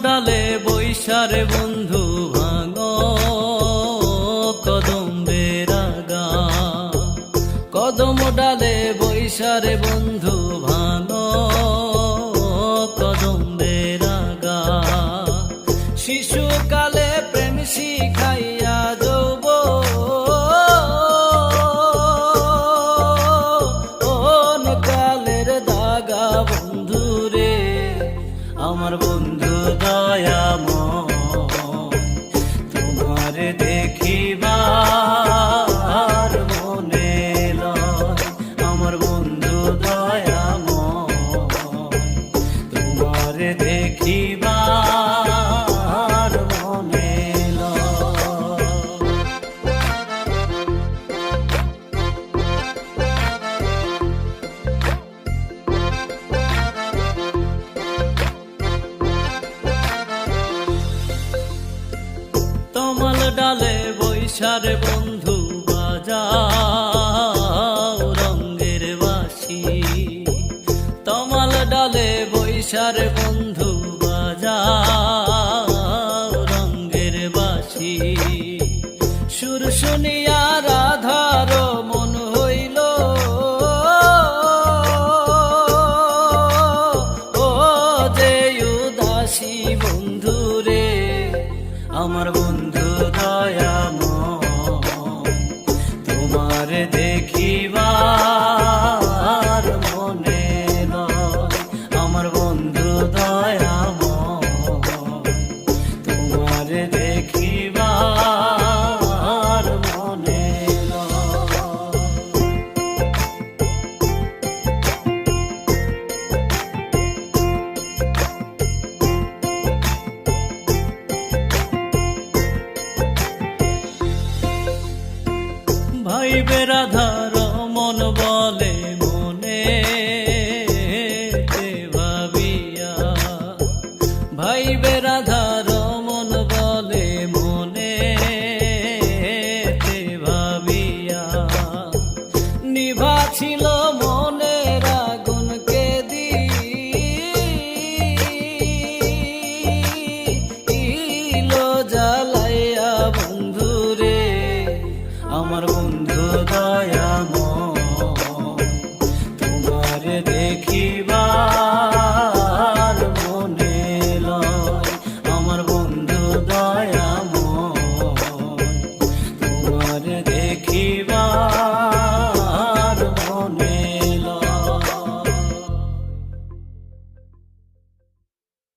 ডালে বৈশারে বন্ধু ভাঙো কদম্বের আগা, কদম ডালে বৈশারে বন্ধু ভাঙো কদম্বের আগা। শিশুকালে প্রেম শিখাইয়া যৌবন কালের দাগা বন্ধুরে, আমার বন্ধু দয়াময় তোমার দেখিবার মনে লয়। আমার বন্ধু দয়াময় তোমার দেখিবার মনে লয়। তমাল ডালে বৈশারে বন্ধু বাজাও রঙের বাঁশি, তমাল ডালে বৈশারে বন্ধু বাজাও রঙের বাঁশি। সুর শুনিয়া রাধার মন হইল ও যে উদাসী বন্ধুরে, আমার বন্ধু দয়াময় তোমার দেখিবার মনে লয়। আমার বন্ধু দয়াময় তোমার দেখিবার মনে লয়। ভাইবে রাধার মন